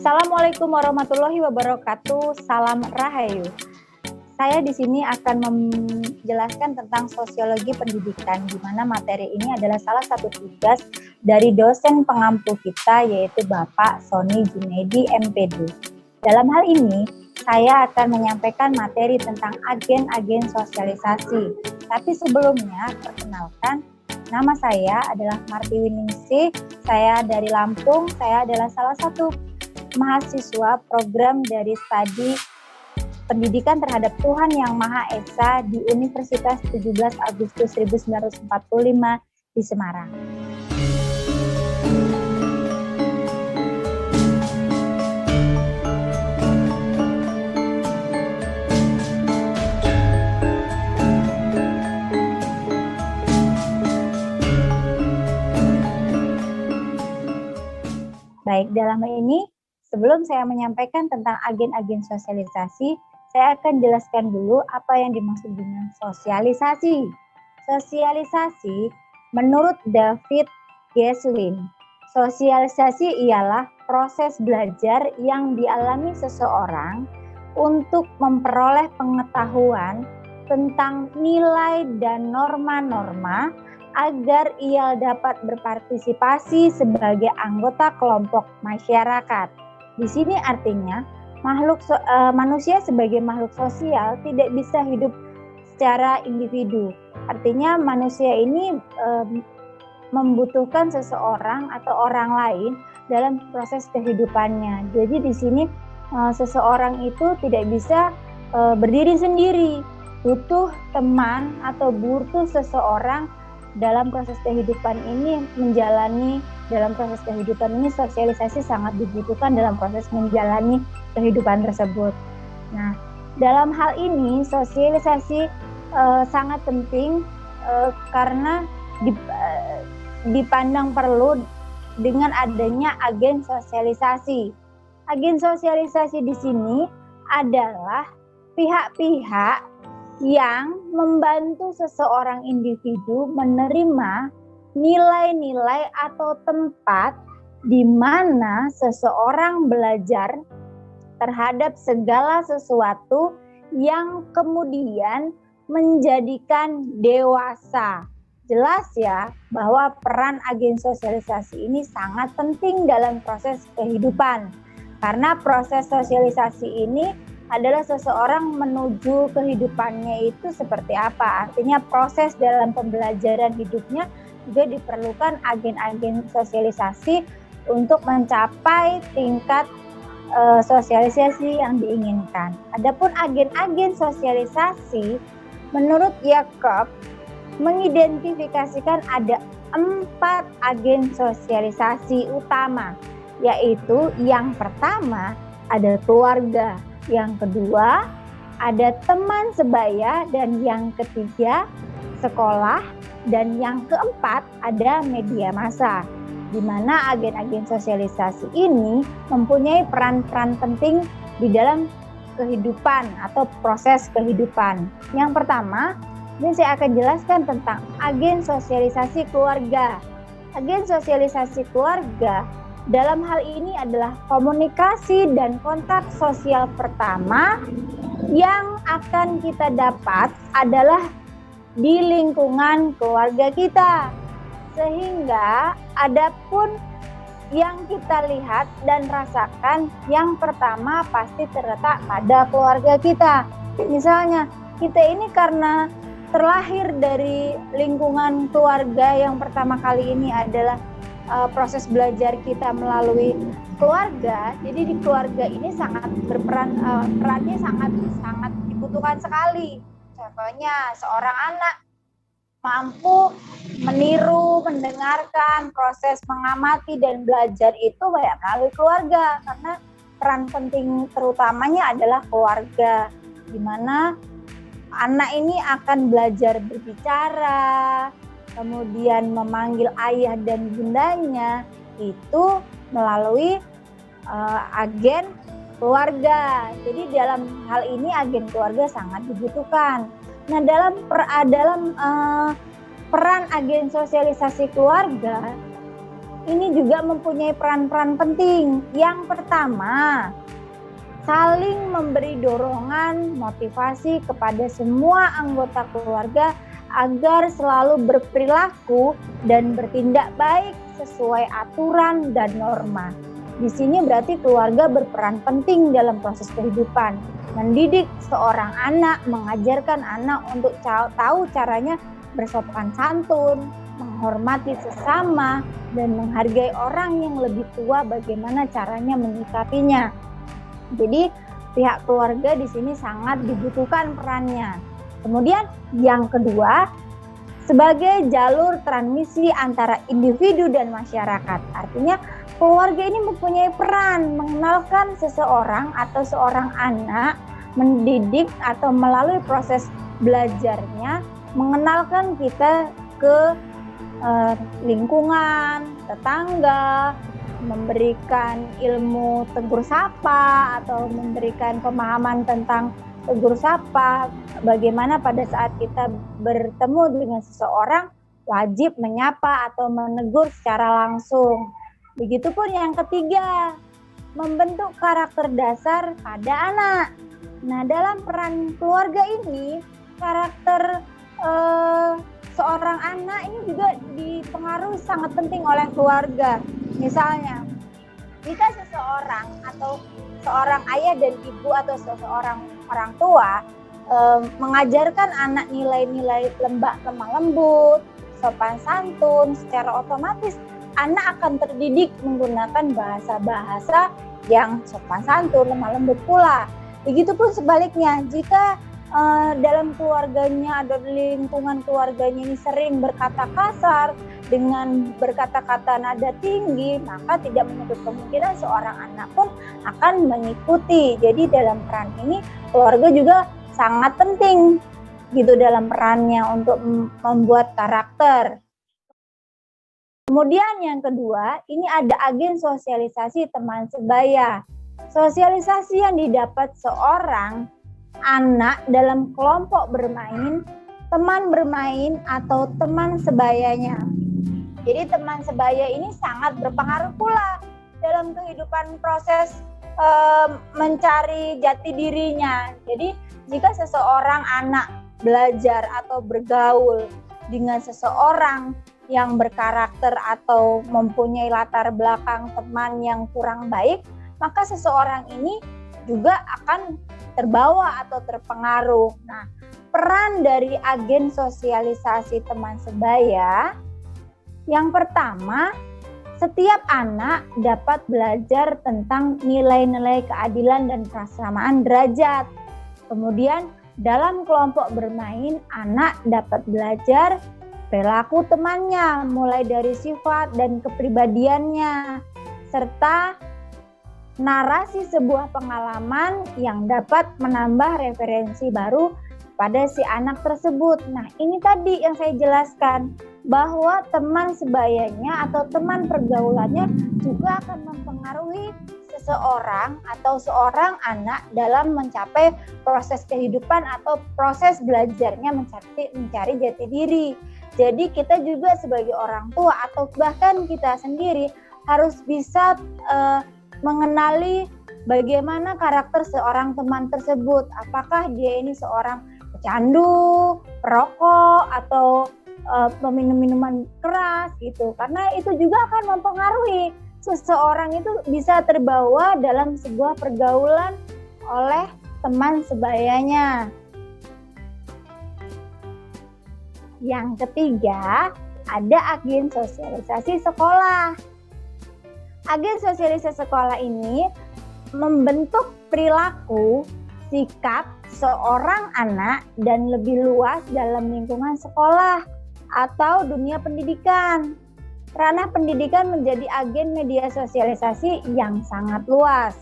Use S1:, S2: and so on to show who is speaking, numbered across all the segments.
S1: Assalamualaikum warahmatullahi wabarakatuh. Salam Rahayu. Saya di sini akan menjelaskan tentang sosiologi pendidikan, di mana materi ini adalah salah satu tugas dari dosen pengampu kita, yaitu Bapak Sony Junaidi, MPD. Dalam hal ini, saya akan menyampaikan materi tentang agen-agen sosialisasi. Tapi sebelumnya, perkenalkan, nama saya adalah Marti Winingsih. Saya dari Lampung. Saya adalah salah satu mahasiswa program dari studi Pendidikan Terhadap Tuhan Yang Maha Esa di Universitas 17 Agustus 1945 di Semarang. Baik, dalam hal ini, sebelum saya menyampaikan tentang agen-agen sosialisasi, saya akan jelaskan dulu apa yang dimaksud dengan sosialisasi. Sosialisasi, menurut David Geslin, sosialisasi ialah proses belajar yang dialami seseorang untuk memperoleh pengetahuan tentang nilai dan norma-norma agar ia dapat berpartisipasi sebagai anggota kelompok masyarakat. Di sini artinya manusia sebagai makhluk sosial tidak bisa hidup secara individu. Artinya manusia ini membutuhkan seseorang atau orang lain dalam proses kehidupannya. Jadi di sini seseorang itu tidak bisa berdiri sendiri, butuh teman atau butuh seseorang dalam proses kehidupan ini. Dalam proses kehidupan ini sosialisasi sangat dibutuhkan dalam proses menjalani kehidupan tersebut. Nah, dalam hal ini sosialisasi sangat penting karena dipandang perlu dengan adanya agen sosialisasi. Agen sosialisasi di sini adalah pihak-pihak yang membantu seseorang individu menerima nilai-nilai atau tempat di mana seseorang belajar terhadap segala sesuatu yang kemudian menjadikan dewasa. Jelas ya bahwa peran agen sosialisasi ini sangat penting dalam proses kehidupan. Karena proses sosialisasi ini adalah seseorang menuju kehidupannya itu seperti apa. Artinya proses dalam pembelajaran hidupnya juga diperlukan agen-agen sosialisasi untuk mencapai tingkat sosialisasi yang diinginkan. Adapun agen-agen sosialisasi, menurut Jacob, mengidentifikasikan ada 4 agen sosialisasi utama, yaitu yang pertama ada keluarga, yang kedua ada teman sebaya, dan yang ketiga sekolah, dan yang keempat ada media massa, di mana agen-agen sosialisasi ini mempunyai peran-peran penting di dalam kehidupan atau proses kehidupan. Yang pertama, ini saya akan jelaskan tentang agen sosialisasi keluarga. Agen sosialisasi keluarga dalam hal ini adalah komunikasi dan kontak sosial pertama yang akan kita dapat adalah di lingkungan keluarga kita. Sehingga adapun yang kita lihat dan rasakan, yang pertama pasti terletak pada keluarga kita. Misalnya, kita ini karena terlahir dari lingkungan keluarga, yang pertama kali ini adalah proses belajar kita melalui keluarga. Jadi di keluarga ini sangat berperan, perannya sangat dibutuhkan sekali. Contohnya seorang anak mampu meniru, mendengarkan, proses mengamati dan belajar itu melalui keluarga, karena peran penting terutamanya adalah keluarga, di mana anak ini akan belajar berbicara, kemudian memanggil ayah dan bundanya itu melalui agen keluarga. Jadi dalam hal ini agen keluarga sangat dibutuhkan. Nah, dalam peran agen sosialisasi keluarga ini juga mempunyai peran-peran penting. Yang pertama, saling memberi dorongan, motivasi kepada semua anggota keluarga agar selalu berperilaku dan bertindak baik sesuai aturan dan norma. Di sini berarti keluarga berperan penting dalam proses kehidupan. Mendidik seorang anak, mengajarkan anak untuk tahu caranya bersopan santun, menghormati sesama, dan menghargai orang yang lebih tua, bagaimana caranya menyikapinya. Jadi pihak keluarga di sini sangat dibutuhkan perannya. Kemudian yang kedua, sebagai jalur transmisi antara individu dan masyarakat. Artinya keluarga ini mempunyai peran mengenalkan seseorang atau seorang anak, mendidik atau melalui proses belajarnya, mengenalkan kita ke lingkungan, tetangga, memberikan ilmu tegur sapa atau memberikan pemahaman tentang tegur sapa, bagaimana pada saat kita bertemu dengan seseorang wajib menyapa atau menegur secara langsung. Begitupun yang ketiga, membentuk karakter dasar pada anak. Nah, dalam peran keluarga ini, karakter seorang anak ini juga dipengaruhi sangat penting oleh keluarga. Misalnya, jika seseorang atau seorang ayah dan ibu atau seseorang orang tua mengajarkan anak nilai-nilai lemah lembut, sopan santun, secara otomatis anak akan terdidik menggunakan bahasa-bahasa yang sopan santun, lemah lembut pula. Begitupun sebaliknya, jika dalam keluarganya atau lingkungan keluarganya ini sering berkata kasar dengan berkata-kata nada tinggi, maka tidak menutup kemungkinan seorang anak pun akan mengikuti. Jadi dalam peran ini keluarga juga sangat penting gitu dalam perannya untuk membuat karakter. Kemudian yang kedua, ini ada agen sosialisasi teman sebaya. Sosialisasi yang didapat seorang anak dalam kelompok bermain, teman bermain atau teman sebayanya. Jadi teman sebaya ini sangat berpengaruh pula dalam kehidupan proses mencari jati dirinya. Jadi jika seseorang anak belajar atau bergaul dengan seseorang yang berkarakter atau mempunyai latar belakang teman yang kurang baik, maka seseorang ini juga akan terbawa atau terpengaruh. Nah, peran dari agen sosialisasi teman sebaya, yang pertama, setiap anak dapat belajar tentang nilai-nilai keadilan dan kesamaan derajat. Kemudian, dalam kelompok bermain, anak dapat belajar perilaku temannya, mulai dari sifat dan kepribadiannya, serta narasi sebuah pengalaman yang dapat menambah referensi baru pada si anak tersebut. Nah, ini tadi yang saya jelaskan, bahwa teman sebayanya atau teman pergaulannya juga akan mempengaruhi seseorang atau seorang anak dalam mencapai proses kehidupan atau proses belajarnya mencari jati diri. Jadi kita juga sebagai orang tua atau bahkan kita sendiri harus bisa mengenali bagaimana karakter seorang teman tersebut. Apakah dia ini seorang pecandu, perokok, atau peminum minuman keras gitu. Karena itu juga akan mempengaruhi seseorang itu bisa terbawa dalam sebuah pergaulan oleh teman sebayanya. Yang ketiga, ada agen sosialisasi sekolah. Agen sosialisasi sekolah ini membentuk perilaku, sikap seorang anak dan lebih luas dalam lingkungan sekolah atau dunia pendidikan. Ranah pendidikan menjadi agen media sosialisasi yang sangat luas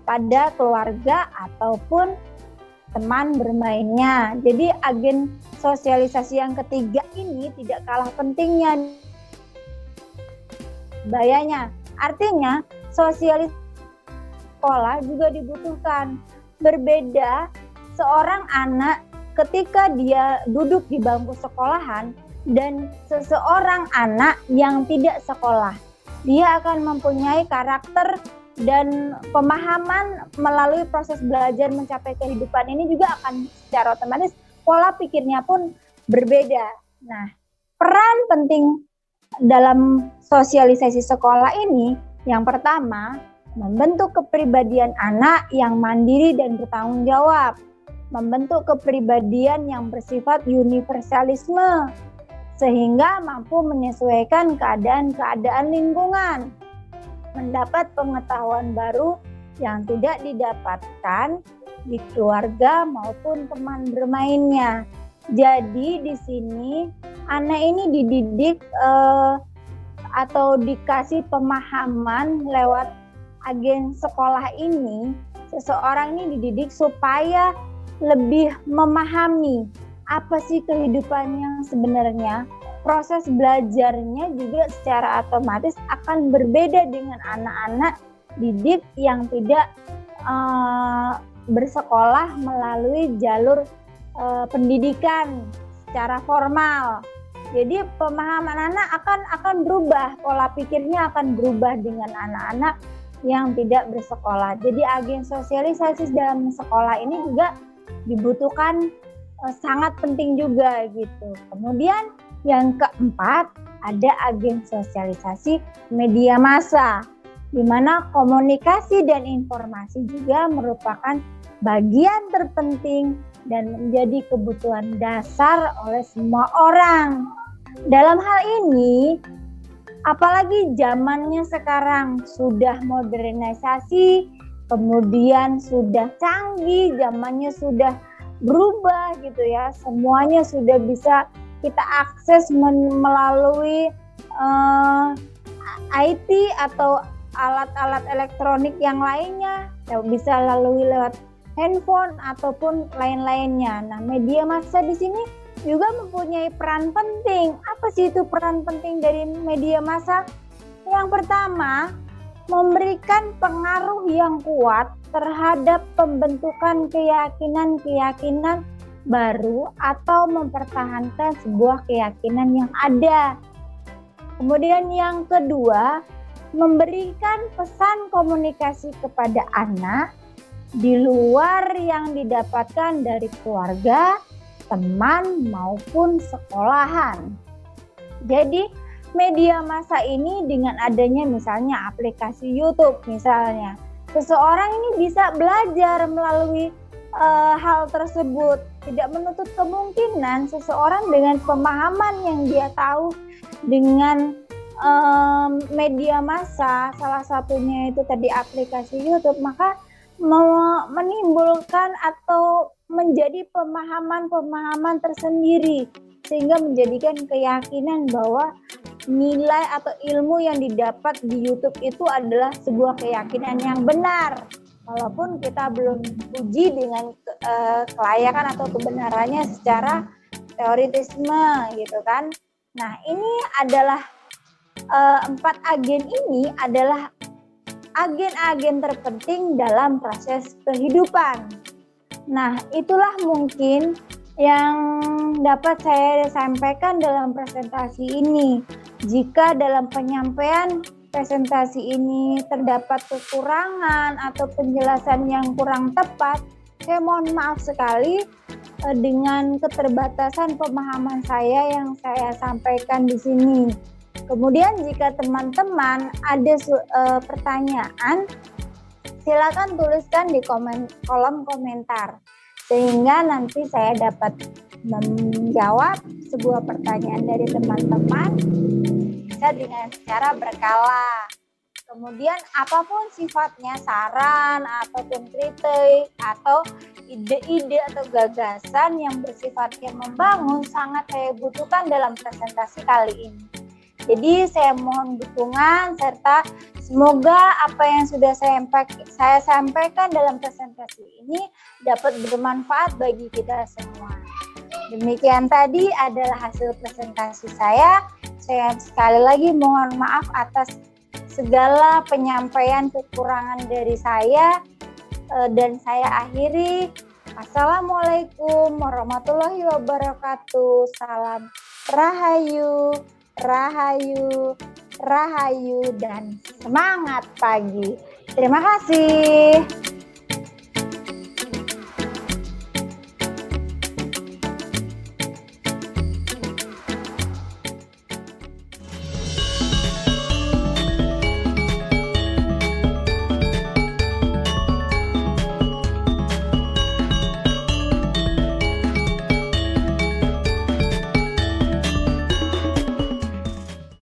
S1: pada keluarga ataupun teman bermainnya. Jadi agen sosialisasi yang ketiga ini tidak kalah pentingnya bayanya. Artinya sosialisasi sekolah juga dibutuhkan. Berbeda seorang anak ketika dia duduk di bangku sekolahan dan seseorang anak yang tidak sekolah. dia akan mempunyai karakter dan pemahaman melalui proses belajar mencapai kehidupan ini juga akan secara otomatis pola pikirnya pun berbeda. Nah, peran penting dalam sosialisasi sekolah ini yang pertama, membentuk kepribadian anak yang mandiri dan bertanggung jawab, membentuk kepribadian yang bersifat universalisme sehingga mampu menyesuaikan keadaan-keadaan lingkungan, mendapat pengetahuan baru yang tidak didapatkan di keluarga maupun teman bermainnya. Jadi di sini anak ini dididik atau dikasih pemahaman lewat agen sekolah ini. Seseorang ini dididik supaya lebih memahami apa sih kehidupan yang sebenarnya. Proses belajarnya juga secara otomatis akan berbeda dengan anak-anak didik yang tidak bersekolah melalui jalur pendidikan secara formal. Jadi pemahaman anak akan berubah, pola pikirnya akan berubah dengan anak-anak yang tidak bersekolah. Jadi agen sosialisasi dalam sekolah ini juga dibutuhkan sangat penting juga gitu. Kemudian yang keempat ada agen sosialisasi media massa, di mana komunikasi dan informasi juga merupakan bagian terpenting dan menjadi kebutuhan dasar oleh semua orang. Dalam hal ini, apalagi zamannya sekarang sudah modernisasi, kemudian sudah canggih, zamannya sudah berubah gitu ya, semuanya sudah bisa kita akses melalui IT atau alat-alat elektronik yang lainnya, bisa lalui lewat handphone ataupun lain-lainnya. Nah, media massa di sini juga mempunyai peran penting. Apa sih itu peran penting dari media massa? Yang pertama, memberikan pengaruh yang kuat terhadap pembentukan keyakinan-keyakinan baru atau mempertahankan sebuah keyakinan yang ada. Kemudian yang kedua, memberikan pesan komunikasi kepada anak di luar yang didapatkan dari keluarga, teman maupun sekolahan. Jadi media massa ini dengan adanya misalnya aplikasi YouTube misalnya, seseorang ini bisa belajar melalui hal tersebut. Tidak menutup kemungkinan seseorang dengan pemahaman yang dia tahu dengan media massa, salah satunya itu tadi aplikasi YouTube, maka menimbulkan atau menjadi pemahaman-pemahaman tersendiri sehingga menjadikan keyakinan bahwa nilai atau ilmu yang didapat di YouTube itu adalah sebuah keyakinan yang benar, walaupun kita belum uji dengan kelayakan atau kebenarannya secara teoritisme gitu kan. Nah, ini adalah 4 agen ini adalah agen-agen terpenting dalam proses kehidupan. Nah, itulah mungkin yang dapat saya sampaikan dalam presentasi ini. Jika dalam penyampaian presentasi ini terdapat kekurangan atau penjelasan yang kurang tepat, saya mohon maaf sekali dengan keterbatasan pemahaman saya yang saya sampaikan di sini. Kemudian jika teman-teman ada pertanyaan, silakan tuliskan di kolom komentar sehingga nanti saya dapat menjawab sebuah pertanyaan dari teman-teman bisa dengan secara berkala. Kemudian apapun sifatnya, saran ataupun kritik atau ide-ide atau gagasan yang bersifatnya membangun sangat saya butuhkan dalam presentasi kali ini. Jadi saya mohon dukungan serta semoga apa yang sudah saya sampaikan dalam presentasi ini dapat bermanfaat bagi kita semua. Demikian tadi adalah hasil presentasi saya. Saya sekali lagi mohon maaf atas segala penyampaian kekurangan dari saya dan saya akhiri. Assalamualaikum warahmatullahi wabarakatuh. Salam Rahayu. Rahayu. rahayu, dan semangat pagi. Terima kasih.